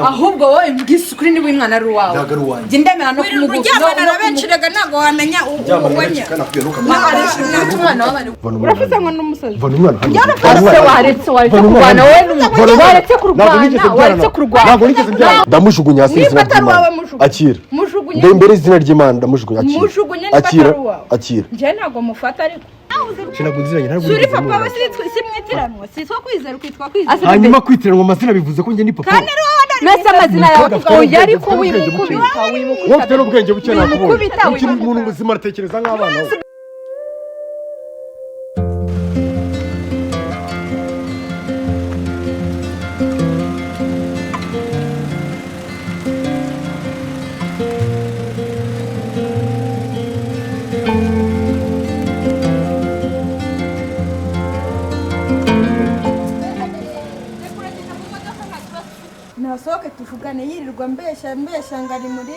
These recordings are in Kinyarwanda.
ahubwo wowe mbwise ukuri ni w'umwana ari uwawe njye ndemera no kumugura no benshiraga nago wamenya ubonye urafite ngo n'umusazi yarafase waretse kurwana wowe waretse kurwana ndamujugunya hasi izina ry'Imana akira ndembere izina ry'Imana ndamujugunya akira nje nago mufata ariko Sinaguziranye ntabwo Suri papa basitwe simwitiranwa sitwa kwizera ukitwa kwizera hanyuma kwitiranwa amazina bivuze ko nge ni papa kandi mese amazina yawe kuko yari ko wimukubita wowe ubwenge buke nakubonye ukiri umuntu muzima aratekereza nk'abana nasohoke tuvugane yirirwa mbesha ngari muri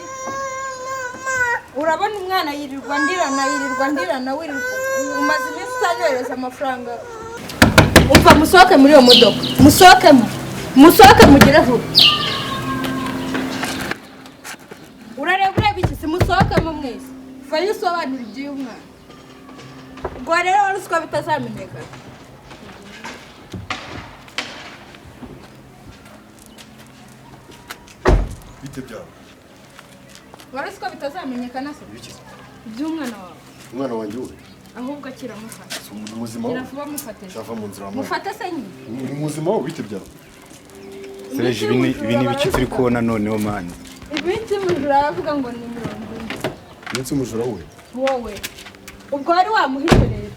urabona umwana yirirwa ndirana wirirwa umaze iminsi utanyohereza amafaranga umva musohoke muri iyo modoka musohoke mugire vuba urareba iki si musohokemo mwese vayo usobanura iby'uyu mwana ubwo rero waruswa bitazamenyekana bite byawe waruswa bitazamenyekana se by'umwana wawe umwana wanjye wowe ahubwo akira mufata umuzima wowe iravuba mufate cyava mu nzira mufata se nyine ni umuzima wowe bite byawe Sereje ibi ni biki turi kubona noneho mani ibiti mujura aravuga ngo ni 40 ndetse umujura wowe ubwo wari wamuhishe rero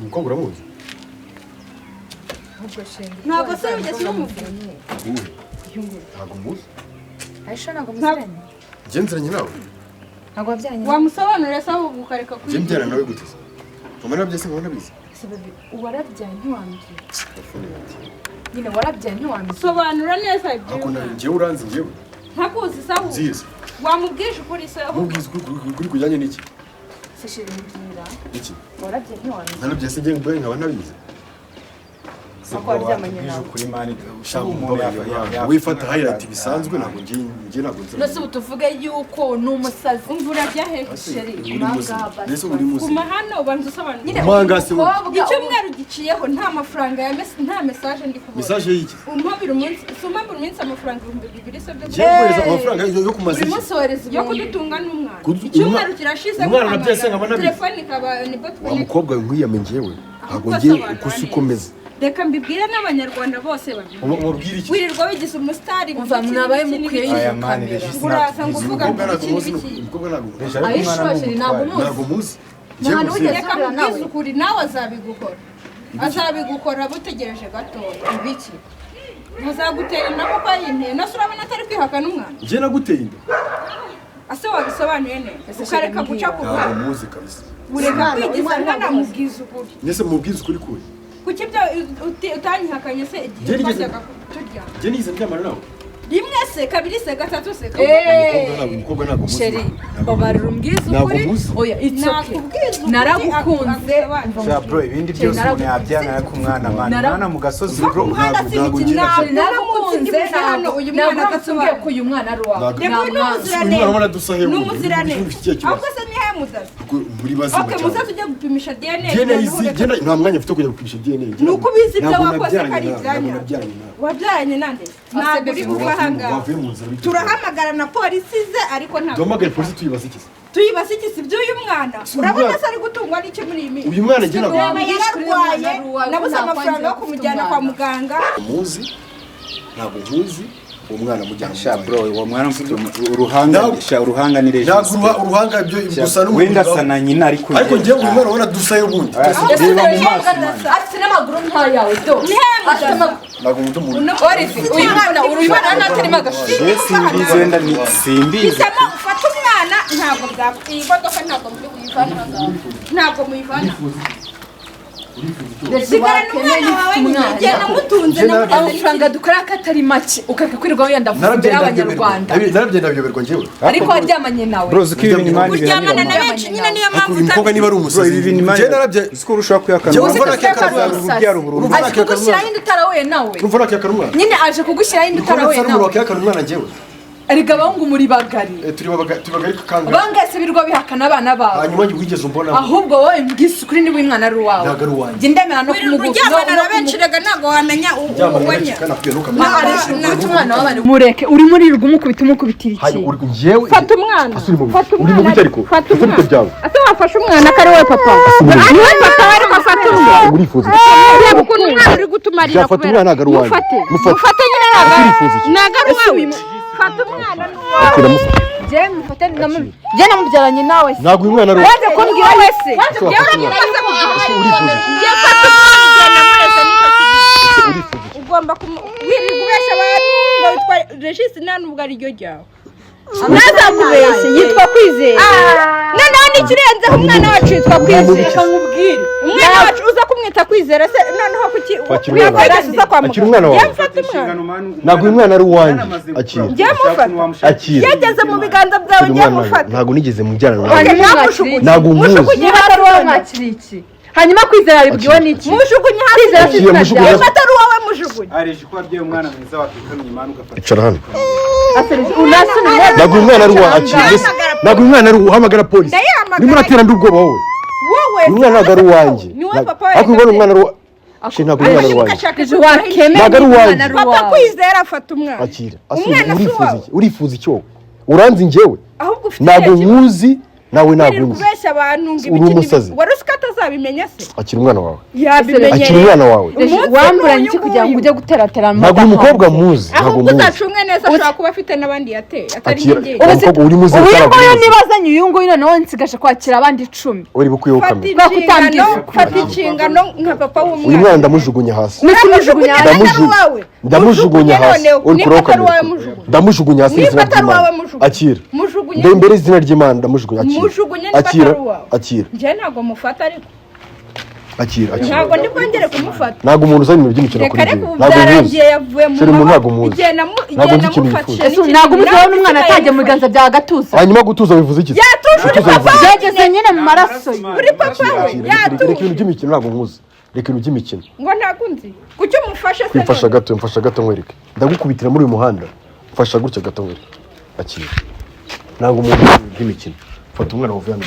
umukobwa uramuzi ubwo shenge ntabwo se ugeze umuvunye ntabwo muzi Aisha ntabwo muziranye genzeranye nawe ntabwo wabyanye wamusobanurira se ahubwo ukareka kuri genzerana nawe guteze mama nabyese ngo nabizi warabyaye ntiwambwira nyine warabyaye ntiwambwira sobanura neza ibyo ako ngiye uranzi ngiye ntakuzi saho nziza wamubwije ukuri se mubwize kuri kujyanye n'iki se shiri mbwira iki warabyaye ntiwambwira narabyese ngiye mbaye nkaba nabizi Ako waryamanye nawe kuri mani wifata highlight bisanzwe ntabwo ngiye ntabwo nzira nose utuvuge yuko n'umusazi umvura jya he sheri nese uri muzi kuma hano ubanza usobanura nyine umangase icyumweru giciyeho nta mafaranga ya nta message ndi kubona message y'iki umpabira umunsi umpabira umunsi amafaranga 2000 se byo cyangwa amafaranga yo kumazi umunsi wareze yo kudutunga n'umwana icyumweru kirashize umwana nabyese nkaba nabizi telefone kaba ni bot wa mukobwa nkuyame ngewe ntabwo ngiye ukusukomeza reka mbibwire n'abanyarwanda bose babwire iki wirirwa wigize umusitari umva mwabaye mukwiye y'kamera urasa ngo uvuga umukobwa ntabwo Aisha sheri ntabwo muzi ntabwo reka mbibwize ukuri nawe azabigukora butegereje gatoya ibiki ntazagutera inda kuko yinteye nose urabona atari kwihakana umwana njye naguteye inda ase wabisobanuye neza ukareka guca ku ntabwo muzi kabisa ureka kwigiza nkana mubwiza ukuri nyese mubwiza ukuri kuri kuki ibyo utanyihakanye se igihe twajyaga turya njye nize ndyamana nawe rimwe se kabiri se gatatu se umukobwa ntabwo muzi sheri babarira umbwiza ukuri oya it's okay naragukunze ja bro ibindi byose umuntu yabyana ariko umwana mwana mu gasozi bro ntabwo naragukunze hano uyu mwana gatsumbye ko uyu mwana ari wawe n'umuzirane ahubwo se ni he muzazi muri bazima okay muzazi ujya gupimisha DNA nta mwanya mfite kujya gupimisha DNA nuko ubizi ibyo wakoze kari ibyanya wabyaranye nande ntabwo uri kuvahanga turahamagara na polisi ze ariko ntabwo duhamagare polisi tuyibase iki si by'uyu mwana urabona se ari gutungwa n'iki muri iyi minsi uyu mwana njye ntabwo yararwaye nabuze amafaranga yo kumujyana kwa muganga muzi ntabwo nkuzi umwana mujyana sha bro uwo mwana mfite uruhanga ni reje uruhanga byo gusa n'umuntu wenda sana nyina ariko njye uyu mwana ubona dusaye ubundi reba mu maso afite n'amaguru nkayawe do ntabwo muto muntu uyu mwana ntatarimo agashyi simbizi wenda ni simbizi bisema ufata umwana ntabwo bwapfa iyi modoka ntabwo muyivana sigara n'umwana wawe ngenda mutunze amafaranga dukora katari make ukakwirirwa wenda vumbira abanyarwanda narabye nabyoberwa njyewe ariko waryamanye nawe bro zikibini imani uryamana na benshi nyine niyo mpamvu umukobwa niba ari umusazi ibintu imani narabye siko urushaka kuyakana aje kugushyiraho indi utarahuye nawe urumva nakiyakarumwa nyine aje kugushyiraho indi utarahuye nawe wakiyakarumwana njyewe erega abahungu muri bagari turi bagari kanga bangase birwa bihakana abana bawe hanyuma wigeze umbona ahubwo wowe mbwise ukuri niba umwana ari uwawe ntago ari uwanjye ndemera no uryamana na benshi rega ntago wamenya uwanya umwana w'abana mureke uri muri rwo umukubitira iki njyewe fata umwana uri mu bite ariko fata umwana ase wafashe umwana kari we papa ari we papa wari gufata umwana urifuza reba ukuntu umwana uri gutumarira fata umwana ntago ari uwanjye mufate nyine ntago ari uwawe fata umwana je mufate je namubyaranye nawe ntago uyu mwana ari waje kumbwira wese je uranyamaze kugira je fata umwana namureze niko ugomba kubesha abantu ngo witwa Regis nta nubwo ari ryo ryawe nazakubeshye yitwa Kwizera noneho n'ikirenzeho umwana wacu yitwa Kwizera umwana wacu uza kumwita Kwizera se noneho kuki uza kwa muganga yamfata umwana ntago uyu mwana ari uwanjye akira akira yageze mu biganza byawe ngiye mufata ntago nigeze mujyana nawe ntago umuzi niba atari uwawe mwakira iki hanyuma Kwizera aribwiwe n'iki mushugunye hasi yamfata ari uwawe mushugunye areje ko abye umwana mwiza wakikamye imana ugafata icara hano ntabwo umwana ari uwa akira ntabwo umwana ari uhamagara polisi urimo uratera ndi ubwoba wowe umwana ntabwo ari uwanjye ariko ubona umwana ari uwa ntabwo umwana ari uwanjye ntabwo ari uwanjye papa Kwizera afata umwana akira urifuza iki urifuza iki wowe uranzi njyewe ntabwo nkuzi nawe ntabwo nzi kubeshya abantu ngo ibiki wari usika atazabimenya se akira umwana wawe yabimenye akira umwana wawe wamburanye iki kugira ngo ujye guteraterana ntabwo umukobwa muzi ntabwo muzi uzacunge neza ashobora kuba afite n'abandi yateye atari njye umukobwa uri muzi uyu nguyu nibazanye uyu nguyu noneho nsigaje kwakira abandi 10 uri bukwiye ukamenya fata inshingano nka papa w'umwana uyu mwana ndamujugunya hasi ndamujugunya hasi uri kuroka ndamujugunya hasi izina ry'Imana akira ndembere izina ry'Imana ndamujugunya akira akira nje ntago mufata ariko akira ntago ndi bwongere kumufata ntago umuntu uzanye mu by'imikino kuri njye ntago muzi yavuye mu sheri mu ntago muzi ntago nzi ikintu yifuza ntago umuzabona umwana atajya mu biganza bya gatuza hanyuma gutuza bivuze iki yatuje papa yageze nyine mu maraso uri papa we reka ibintu by'imikino ntago muzi reka ibintu by'imikino ngo ntakunzi kuki umufashe se mfasha gato nkwereke ndagukubitira muri uyu muhanda mfasha gutya gato nkwereke akira ntago umuntu by'imikino fata umwana wavuye hano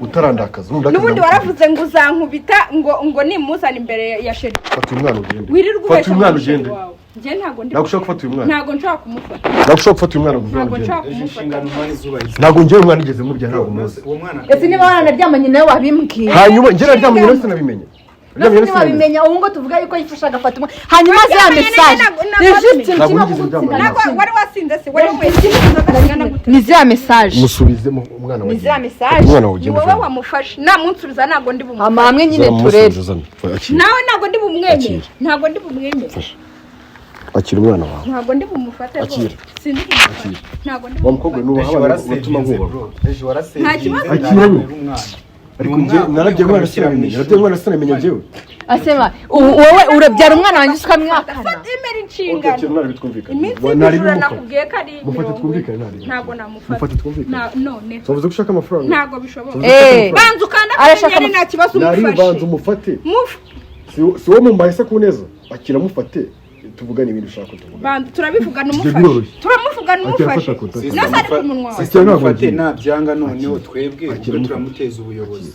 utarandakaza n'ubundi waravuze ngo uzankubita ngo nimuzana imbere ya sheri fata umwana ugende fata umwana ugende nje ntago ndi nagushaka gufata uyu mwana ntago nshaka kumufata nagushaka gufata uyu mwana ntago njyewe umwana igeze mu bya ntago muzi ese niba waranaryamanye nawe wabimbwiye hanyuma njye naryamanye nawe sinabimenye wabimenya ubu ngo tuvuga yuko yifasha agafata umwana hanyuma za message wari wasinze se wari mwese ni za message musubize umwana wawe ni za message umwana wawe ugende wowe wamufashe namunsubiza ntago ndi bumufashe hamwe nyine turebe nawe ntago ndi bumwemere ntago ndi bumwemere akira umwana wawe ntago ndi bumufate akira sindi bumufate ntago ndi bumukobwa nubaha batuma nkuba nta kibazo akira ariko njye narabye umwana sinamenya njyewe asema wowe urabyara umwana wanjye ukamwakana fata imeri inshingano akira umwana bitwumvikana iminsi ijuru nakubwiye ko ari mufate twumvikane ntago namufata mufate twumvikane none tuvuze ko ushaka amafaranga ntago bishoboka banza ukanda kanyari nta kibazo umufashe banza umufate si wo mumbaye se ku neza akira mufate tuvugane ibintu ushaka tuvuga banza turabivugana umufashe turamuvugana umufashe nose ari ku munwa wawe mufate nabyanga noneho twebwe turamuteza ubuyobozi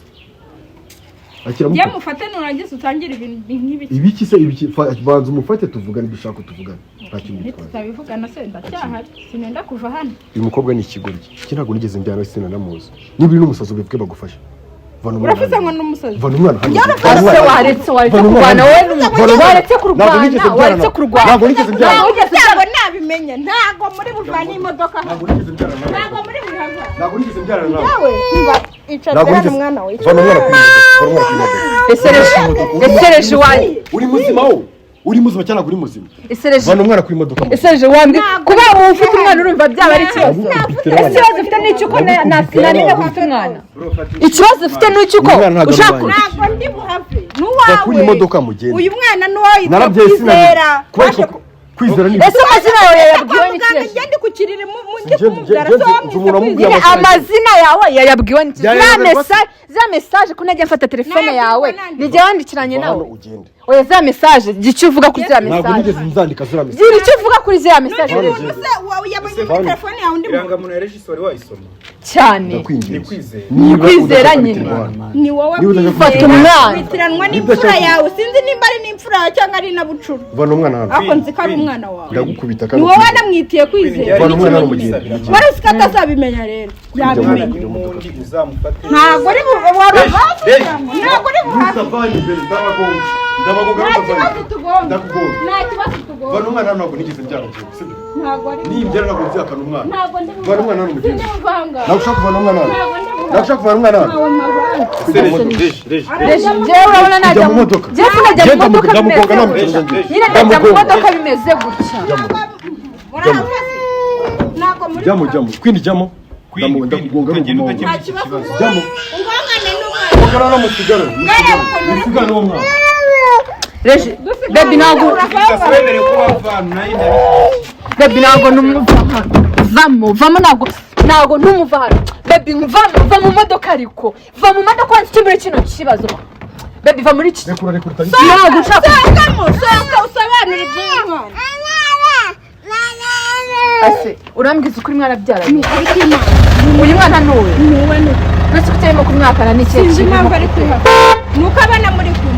ya mufate nurangiza utangire ibintu nk'ibiki ibiki se ibiki banza umufate tuvugane dushaka tuvugana nta kintu gitwaye tutabivugana se ndacyahari sinenda kuva hano uyu mukobwa ni ikigoryi iki ntabwo nigeze mbyana sina namuzi niba uri n'umusazi ubwe bagufasha uravuze ngo n'umusazi vana umwana hano waretse kurwana wowe n'umugore waretse kurwana ntabwo nigeze mbyana ntabwo nabimenye ntabwo muri buvana imodoka ntabwo muri buhava ntabwo nigeze mbyana nawe yawe icara hano mwana we vana umwana ku imodoka esereje wani uri muzima wowe uri muzima cyane uri muzima vana umwana ku imodoka esereje wambi kuba ufite umwana urumva byaba ari ikibazo ikibazo ufite n'icyo uko nasinamenye ko ufite umwana ikibazo ufite n'icyo uko ntabwo ndi buhave Bakuri imodoka mugende. Uyu mwana nuwawe Kwizera. Kwizera ni. Ese amazina yawe yabwiwe n'iki? Ngende kukirira mujye kumubwira so amazina yawe yayabwiwe n'iki? Za message kunajya mfata telefone yawe nijye wandikiranye nawe. Oya za message gice uvuga kuri za message. Ntabwo nigeze nzandika zira message. Ziri icyo uvuga kuri za message. Yabonye telefone yawe ndi irangamuntu ya Regis wari wayisoma cyane. Ni kwizera nyine. Ni wowe ufata umwana. Witiranwa n'imfura yawe sinzi nimba ari n'imfura yawe cyangwa ari na bucuru. Vana umwana hano. Ako nzi ko ari umwana wawe. Ndagukubita kandi. Ni wowe wanamwitiye kwizera. Vana umwana hano mugende. Wari usika atazabimenya rero. Yabimenya. n'undi uzamufate Ntabwo ari ntabwo ari Mustafani mbere ndabagonga. Ndakugonga. Nta kibazo tugomba. Vana umwana hano ntabwo nigeze byaragiye. Sibyo? Ntabwo ari. Nibyara ntabwo byakana umwana. Ntabwo ndi. Vana umwana hano mugende. Ndivanga. Nagushaka kuvana umwana hano. Nagushaka kuvana umwana hano. Jewe urabona najya mu modoka. Jewe najya mu modoka. Nyine najya mu modoka bimeze gutya. Ntabwo muri. Jamo. Kwindi jamo. Ndakugonga n'umugabo. Nta kibazo. Jamo. Ungangane n'umwana. Ugana no musigara. Musigara no mwana. Reje, baby nago. Ndasubere kuba vana nayo Baby nago numuva hano. Vamo nago ntumuva hano. Baby va mu modoka ariko. Va mu modoka wansimbere kino kibazo. Baby va muri iki. Rekura tani. Nago nshaka. Sohoka usobanure by'umwana. Ase, urambwiza ukuri mwarabyaranye. Uyu mwana nuwe. Niwe ni. Nasi kutarimo kumwakana n'iki Sinzi impamvu ari kwiha. Nuko abana muri kumwe.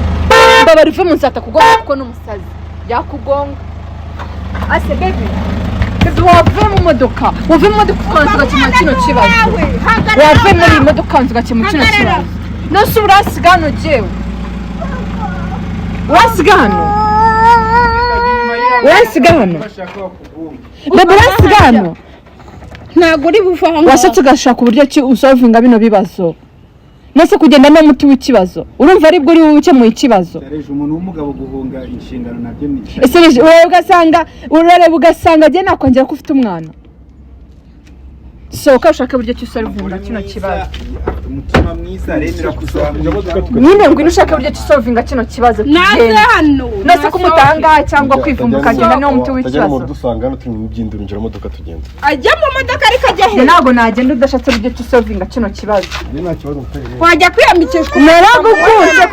Baba rive mu nsata kugonga kuko n'umusazi. Yakugonga. Ase baby. Wave mu modoka ukanzuga kino kibazo. Wave muri modoka kanzuga kino kibazo. Nose urasiga hano jewe. Urasiga hano. Baby urasiga hano. Ntabwo uri buva hano. Washatse ugashaka uburyo ki usolvinga bino bibazo. Nose kugenda no muti w'ikibazo. Urumva ari bwo uri buke mu ikibazo. Yareje umuntu w'umugabo guhunga inshingano nabyo ni. Ese ugasanga je nakongera ko ufite umwana. So ukashaka uburyo ki usolvinga kino kibazo. Umutima mwiza remera kuzamuka. Nyine ngwino ushaka uburyo ki usolvinga kino kibazo. Naze hano. Nose kumutanga cyangwa kwivumbuka agenda no muti w'ikibazo. Tajya mu dusanga hano turi mu byindiro njira modoka tugenda. Ajya mu modoka ariko ajya he? Ntabwo nagenda udashatse uburyo ki usolvinga kino kibazo. Ni nta kibazo mutari. Wajya kwiyamikishwa. Naragukunze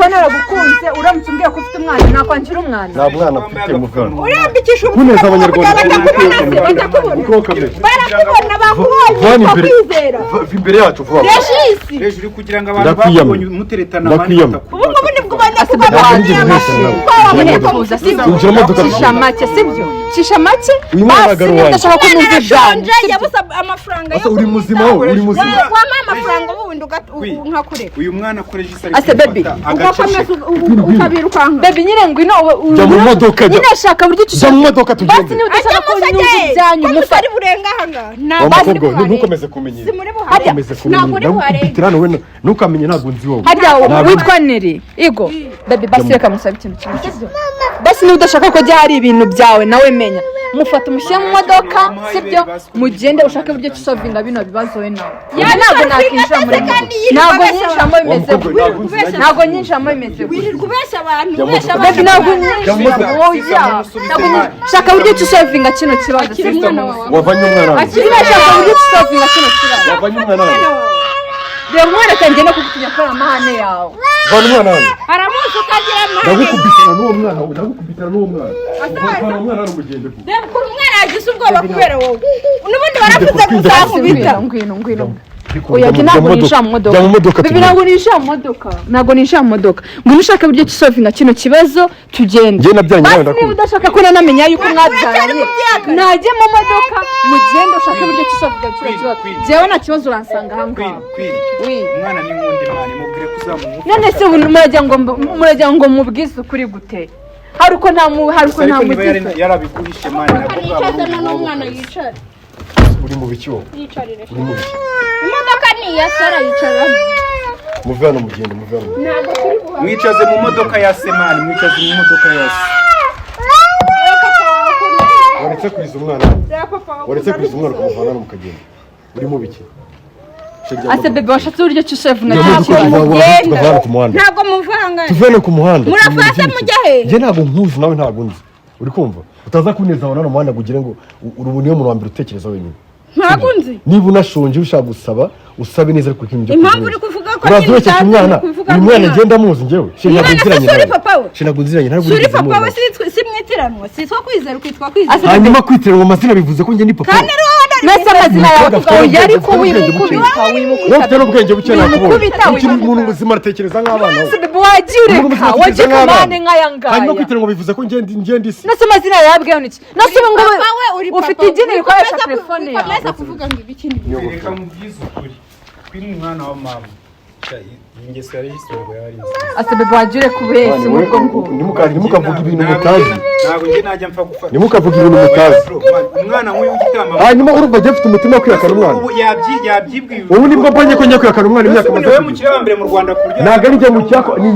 uramutse umbwiye ko ufite umwana nakwangira umwana. Nta mwana ufite muvana. Uriyambikisha Kuneza abanyarwanda. Barakubona bakubonye kwizera. Imbere yacu vuba. Regis. Uri kugira ngo abantu bakubonye umuteretana abandi Ubu ngubu nibwo bajya Cisha make uyu mwana agaru wanjye ndashaka ko muvugana yabuze amafaranga yo uri muzima wowe uri muzima wama amafaranga ubundi nkakureka uyu mwana akoresha isari ase baby ukabirukanka baby nyine ngwino jya mu modoka nyine ashaka buryo jya mu modoka tugende basi ni udashaka ko nyumva ibyanyu mufari burenga hanga ntabwo ntukomeze kumenyera ntukomeze kumenyera bitirano we ntukamenye ntabwo nzi wowe harya witwa Neri igo baby basi reka musaba ikintu kimwe basi ni udashaka ko jya hari ibintu byawe nawe menya mufata umushyire mu modoka sibyo mugende ushake buryo kisovinga bino bibazo we nawe ntabwo nakinjira muri ntabwo nyinjiramo bimeze ntabwo nyinjiramo bimeze kubeshya abantu ubeshya baby ntabwo nyinjiramo oya shaka buryo kisovinga kino kibazo wavanye umwana shaka buryo kisovinga kino kibazo wavanye umwana reba umwana kanjye no kugutinya ko amahane yawe vana umwana hano aramuzi ukagira amahane ndagukubitana n'uwo mwana ndagukubitana n'uwo mwana vana umwana hano mugende reba ukuntu umwana yagize ubwoba kubera wowe n'ubundi waravuze kuzakubita ngwino oya ntabwo nisha mu modoka bibi ntabwo nisha mu modoka ntabwo nisha mu modoka ngwino ushaka buryo kisovinga kino kibazo tugende ngiye nabyanye nawe ndakubita niba udashaka ko nanamenya yuko mwabyaranye najye mu modoka mugende ushaka buryo kisovinga kino kibazo jewe nta kibazo uransanga aha ngaha umwana ni nk'undi mwana mubwire kuzamuka none se muragira ngo mubwize ukuri gute hari uko nta mugize yarabiguhishe mwana yicaza n'umwana yicara uri mu biki wowe yicarire uri mu biki imodoka ni ya Sara yicara muve hano mugende muve hano ntabwo turi buha mwicaze mu modoka ya Semani mwicaze mu modoka ya waretse kwiza umwana waretse kwiza umwana kumuvana hano mukagenda uri mu biki ase bebe washatse uburyo cy'usefu na ntabwo muvanga tuvene ku muhanda murafata mujya he je ntabwo nkuzi nawe ntabwo nzi uri kumva utaza kuneza wana muhanda gugire ngo urubuniyo mu rwambere utekereza wenyine ntabwo nzi niba unashonje ushaka gusaba usabe neza ariko kinje impamvu uri kuvuga ko urazwekesha umwana uyu mwana agenda muzi njyewe shinaguziranye ntabwo suri papa we simwitiranwa sitwa kwizera kwitwa kwizera hanyuma kwitiranwa amazina bivuze ko njye ni papa nese amazina yawe kuko yari ko wimukubita wowe n'ubwenge buke nakubonye umuntu ubuzima aratekereza nk'abana wagiye kumane nk'ayangaya hanyuma kwitiranwa bivuze ko njye ndisi nese amazina yabwiye niki nese ngo ufite idini rikoresha telefone yawe nese kuvuga ngo ibikindi reka mubwize ukuri kwiri umwana wa mama ingeso yari isongo yari ase bebe wagire kubese mubwo ngo nimukavuga ibintu mutazi ntabwo nge najya mpfa gufata nimukavuga ibintu mutazi umwana nk'uyu ugitama hanyuma urumva agiye afite umutima wo kwihakana umwana yabyibwiye ubu nibwo mbonye ko njya kwihakana umwana imyaka amaze niwe mukire wa mbere mu Rwanda kurya ntabwo ari njye mu cyako ni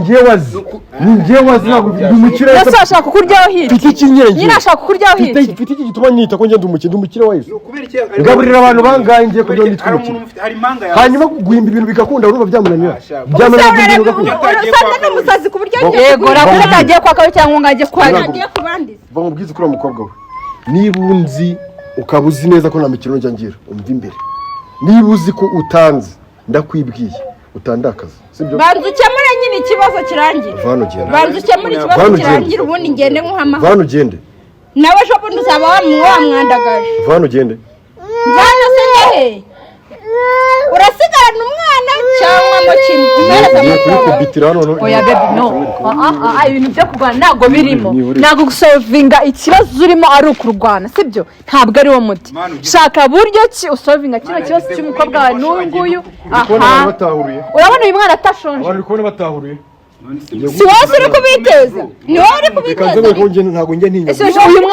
njye wazi ntabwo ndi umukire nese ashaka kukuryaho hiti mfite ikinyenge nyine ashaka kukuryaho hiti mfite iki gituma nyita ko njye ndi umukire wa Yesu kubera iki ngaburira abantu bangaye ngiye kujya nitwa umukire hanyuma guhimba ibintu bigakunda urumva byamunanira usanga n'umusazi ku buryo yego rakora kagiye kwa kawe cyangwa ngagiye kwa agiye kubandi bamubwiza kuri umukobwa we niba unzi ukaba uzi neza ko nta mikino njya ngira umva imbere niba uzi ko utanze ndakwibwiye utandakaza sibyo banza ukemure nyine ikibazo kirangira banza ukemure ikibazo kirangira ubundi ngende nk'uhamaho vana ugende nawe ejo bundi uzaba wamwandagaje vana ugende vana se ngehe urasigarana umwana cyangwa mu kimwe oya baby no ibintu byo kurwana ntabwo birimo ntabwo gusolvinga ikibazo urimo ari ukurwana sibyo ntabwo ari wo muti shaka buryo ki usolvinga kino kibazo cy'umukobwa wawe n'uyu urabona uyu mwana atashonje uri kubona batahuriye si wowe uri kubiteza ni wowe uri kubiteza ntabwo njye ntinya uyu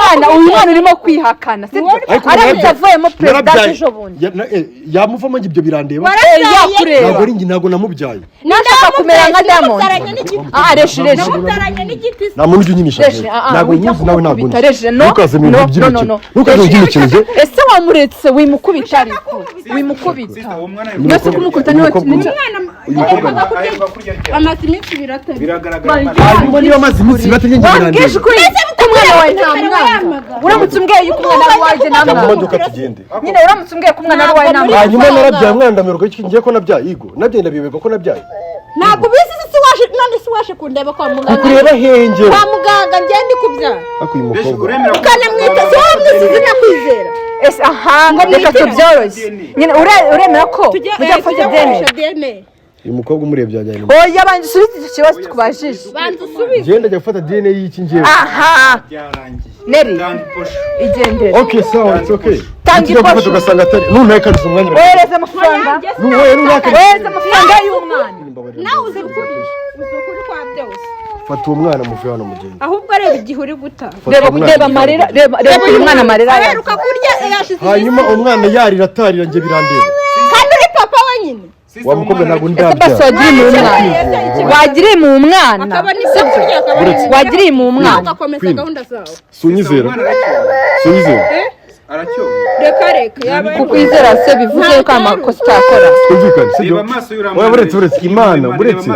mwana urimo kwihakana sibyo aramutse avuyemo perezida ejo bundi yamuvamo ibyo birandeba yakureba ntabwo ari njye ntabwo namubyaye nashaka kumera nka Diamond reshi namutaranye n'igiti nta muntu ujya unyinisha ntabwo nyizi nawe ntabwo nzi ntukaze mu bintu by'imikino ntukaze mu by'imikino ese wamuretse wimukubita ariko wimukubita yose kumukubita niwe amazi iminsi biratari hanyuma niba amazi iminsi biratari njye birandeba umwana wawe nta mwana uramutse umbwiye yuko umwana wawe nta mwana imodoka tugende nyine uramutse umbwiye ko umwana wawe nta mwana hanyuma narabyaye umwana ndameruka iki ngiye ko nabyaye yigo nabyaye ndabiyoberwa ko nabyaye ntabwo bizi si waje none si waje kundeba kwa muganga kureba henge kwa muganga ngende kubyara akuye umukobwa ukanamwita so wamwisize nakwizera ese reka tubyoroshye nyine uremera ko ujya gufata DNA uyu mukobwa umurebye yajyanye oya banza usubize icyo kibazo tukubajije banza usubize ngenda ajya gufata DNA y'iki ngiye Neri igendere okay so it's okay tanga iposho tugasanga atari nunekaniza umwanya ohereza amafaranga ohereza amafaranga y'umwana nawe uzi ukuri kwa byose fata uwo mwana muve hano mugende ahubwo reba igihe uri guta reba amarira reba uyu mwana amarira aheruka kurya yashize hanyuma umwana yarira atarira njye birandeba kandi uri papa wenyine wa mukobwa ntabwo wagiriye mu mwana wagiriye mu mwana ugakomeza gahunda zawe sunyizera reka kukwizera se bivuze ko amakosa utakora twumvikane sibyo buretse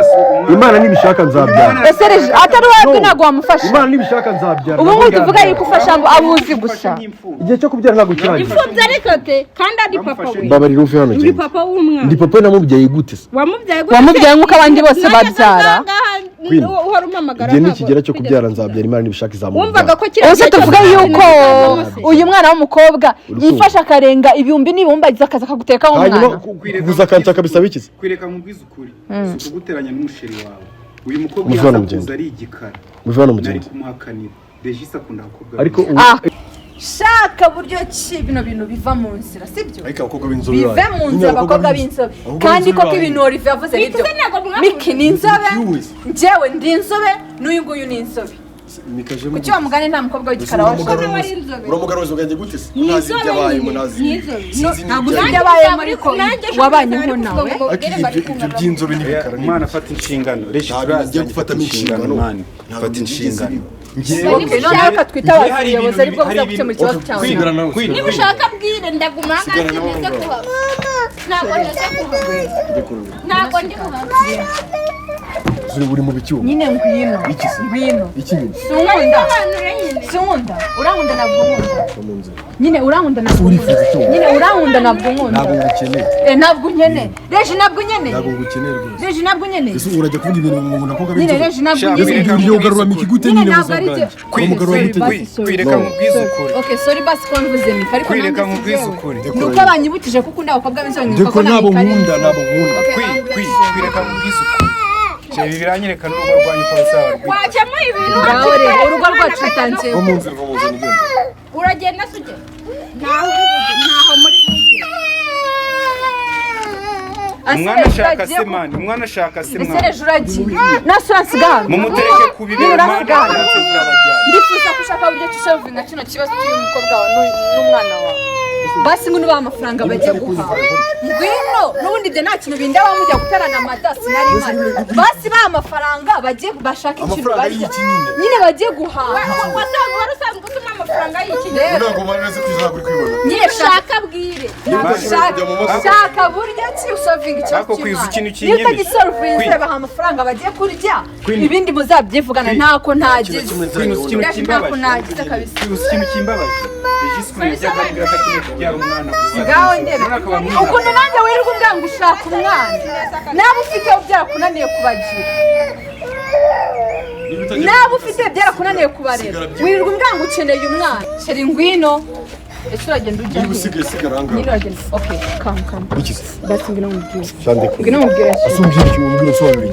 imana nibishaka nzabyara ese atari wowe ntabwo wamufasha imana nibishaka nzabyara ubu ngubu tuvuga yuko ufasha ngo abuzi gusa igihe cyo kubyara ntabwo kirangiye imfubyi ariko te kandi ari papa we mbabarira uve hano uri papa w'umwana ndi papa namubyaye gute se wamubyaye nk'uko abandi bose babyara uhora umpamagara igihe nikigera cyo kubyara nzabyara imana nibishaka izamubyara wumvaga ko kiriya ese tuvuga yuko uyu mwana w'umukobwa yifasha akarenga ibihumbi n'ibihumbi agize akazi akaguteka hanyuma kuguza akanshaka bisaba iki se kwireka mubwiza ukuri si kuguteranya n'umusheri wawe uyu mukobwa yasakuza ari igikara nari kumuhakanira Regis akunda abakobwa ariko shaka buryo ki bino bintu biva mu nzira sibyo ariko abakobwa b'inzobe bive mu nzira abakobwa b'inzobe kandi koko ibintu Olivier yavuze nibyo Miki ni inzobe njyewe ndi inzobe n'uyu nguyu ni inzobe kuki wa mugani nta mukobwa w'igikara uramugaruza ubwenge gute se ntazi ibyabaye ntabwo uzi ibyabayemo ariko wabanyeho nawe ibyo by'inzobe n'ibikara umwana afata inshingano ngiye gufatamo inshingano fata inshingano Okay, none reka twitabaze ubuyobozi aribwo buza gukemura ikibazo cyawe. Niba ushaka bwire ndaguma hagati neza kuhaba. Ntabwo neza kuhaba. Ntabwo ndi kuhaba. Uri mu bicyuma. Nyine ngwino. Ngwino. Iki? Sinkunda. Urankunda nabwo nkunda. Nyine urankunda nabwo nkunda. Nyine urankunda nabwo nkunda. Ntabwo ngukeneye. Ntabwo nkeneye. Reje ntabwo nkeneye. Ntabwo ngukeneye rwose. Reje ntabwo nkeneye. Ese urajya kuvuga ibintu ngo nakobwa nyine reje ntabwo nkeneye. Uri ugarura mikigute nyine muzaga. Kwireka mubwiza ukuri. Okay, sorry basi konvuze mi. Ariko kwireka mubwiza ukuri. Nuko abanyibutije kuko ndabakobwa b'inzonyi ko nabo nkunda. Kwireka mubwiza ukuri. Chebi biranyereka n'urugo rwanyu ko rusaba rwite. Wajyamo ibintu urugo rwacu rutangiye. Uragenda suje. Ntaho muri mujye. Umwana ashaka semani, umwana ashaka semani. Ese reje uragiye. Nasansiga. Mumutereke kubibera umwana yatse burabajyana. Ndifuza kushaka buryo tushovinga kino kibazo cy'umukobwa wawe n'umwana wawe. Basi ngo nuba amafaranga bagiye guha. Ngwino nubundi byo nta kintu bindaba mujya gutarana amadasi nari mari. Basi ba amafaranga bagiye bashaka ikintu barya. Nyine bagiye guha. Wasanga warusanzwe utuma amafaranga y'ikintu. Ntabwo banaze kwizagura kwibona. Nyine Shaka bwire. Shaka buryo ki ushovinga Ako kwiza ikintu kinyemeye. Niba gisolvinze baha amafaranga bagiye kurya. Ibindi muzabyivugana ntako ntagize. Ntako nagize kabisa. Ikintu kimbabaje. Ngaho ndebe ukuntu nanjye wirirwa umbwanga ushaka umwana naba ufite byarakunaniye kubagira naba ufite byarakunaniye kubarera wirirwa umbwanga ukeneye umwana sheri ngwino ese uragenda ujya okay come basi ngwino mubwire ngwino mubwire asumbye iki mubwire sobanura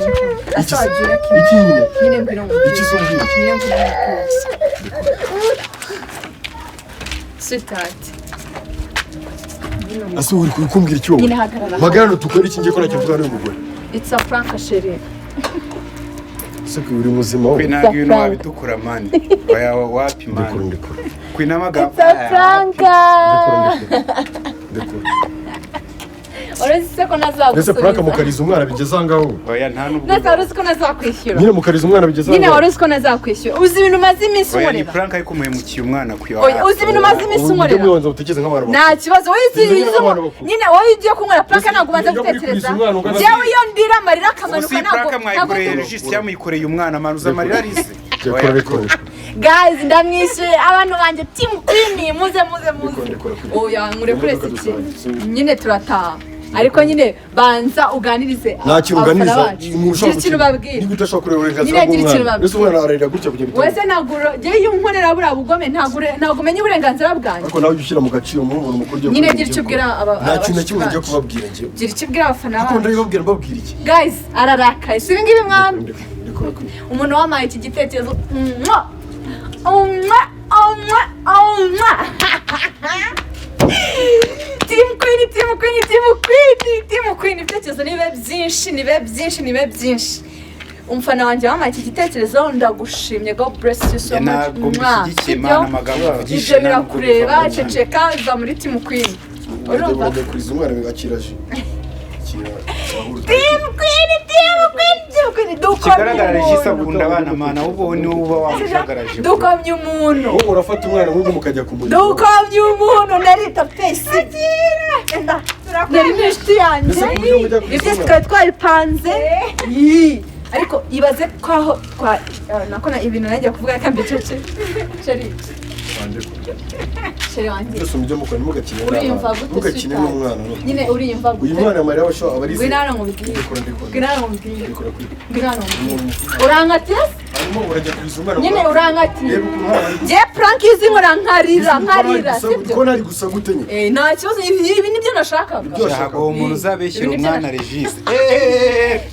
iki nyine ngwino iki sombye nyine ngwino Sweetheart. Aso uri kumbwira icyo. Nyine hagarara. Magarano tukora iki ngiye ko nakivuga n'umugore. It's a prank chérie. Sako uri muzima wowe. Kwina ibintu wabitukura mani. Oya wapi mani. Kwina maga. It's a prank. Ora siko nazagusubira. Nese prank mukariza umwana bigeze angaho. Oya nta nubwo. Nese ora siko nazakwishyura. Nyine mukariza umwana bigeze angaho. Nyine ora siko nazakwishyura. Uzi ibintu maze iminsi Oya umureba. ni prank ariko muhemukiye umwana kuyo. Oya uzi ibintu maze iminsi umureba. Ndimo wanza utekeze nk'abana. Nta kibazo nyine wowe ugiye kunywera prank ntabwo ubanza gutekereza. Jewe iyo ndira amarira akamanuka ntabwo. Prank mwayikoreye Regis yamuyikoreye umwana manuza amarira arise. Guys ndamwishyuye abantu banje team queen muze. Oya nkure kure siki. Nyine turataha. Ariko nyine banza uganirize uganiriza ikintu babwira niba udashaka kureba uburenganzira bw'umwana ese umwana ararira gutya kugira ngo wese naguro je iyo nkorera bura bugome ntago menye uburenganzira bwanjye ariko nawe ushyira mu gaciro mu muntu mukuru nyine gira icyo ubwira nta kintu kimwe ngiye kubabwira ngiye gira icyo ubwira abafana bawe akunda ibabwira mbabwira iki guys ararakaye si ngibi mwana umuntu wamaye iki gitekerezo Team Queen ibitekerezo nibe byinshi umfana wanjye wamaye iki gitekerezo ndagushimye God bless you so much ntabwo mbishyigikiye Imana amagambo avugisha ibyo birakureba ceceka za muri Team Queen urumva kuriza umwana bigakiraje Team Queen kigaragara Regis akunda abana mana ahubwo ni uba wamushagaraje dukomye umuntu wowe urafata umwana nk'uko mukajya kumurira dukomye umuntu narita face nari nishti yanjye ibyo twari twabipanze ariko ibaze kwaho nakona ibintu najya kuvuga kandi cece sheri wanjye byose mujye mukora mugakine n'umwana nyine uriyumva gute uyu mwana Maria washo abarize gwinana nkubwiye urankati urajya kuriza umwana nyine urankati je prank izi nkora nkarira sibyo ko nari gusa gute nyine nta kibazo ibi nibyo nashakaga ntabwo umuntu uzabeshyira umwana Regis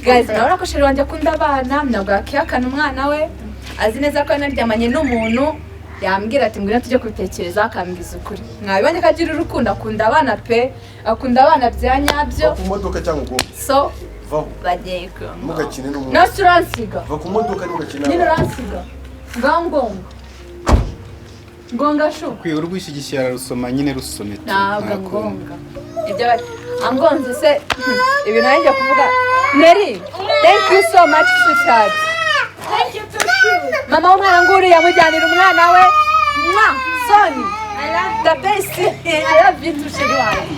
guys ndabona ko sheri wanjye akunda abana ntabwo yakihakana umwana we azi neza ko yanaryamanye n'umuntu yambwira ati ngwino tujye kubitekereza akambwiza ukuri mwabibonye ko agira urukundo akunda abana pe akunda abana bya nyabyo ku modoka cyangwa ubwo so vaho bagiye ko mugakine n'umwana no turansiga va ku modoka n'ugakina nyine uransiga ngonga sho kwiye urwishigishyira rusoma nyine rusomete ntabwo ngonga ibyo angonze se ibintu najya kuvuga Mary thank you so much sweetheart Thank you too. mama w'umwana nguru yamujyanira umwana we soni the best I love you tusheri wanjye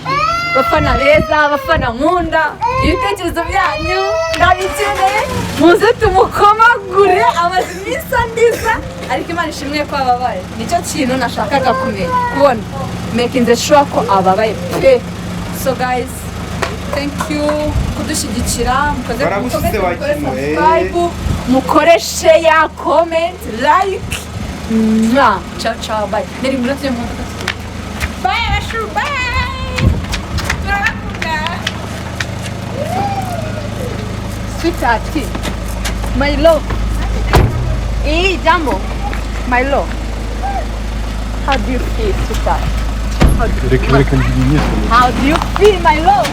bafana beza bafana nkunda ibitekerezo byanyu ndabikeneye muze tumukomagure amaze iminsi andiza ariko Imana ishimwe ko ababaye nicyo kintu nashakaga kumenya kubona making sure ko ababaye pe. So guys, thank you kudushyigikira mukoze subscribe mukore share comment like ciao ciao bye neri murate mu bye ashu bye turakunda sweetheart my love Nyambo my love how do you feel sweetheart how do you feel my love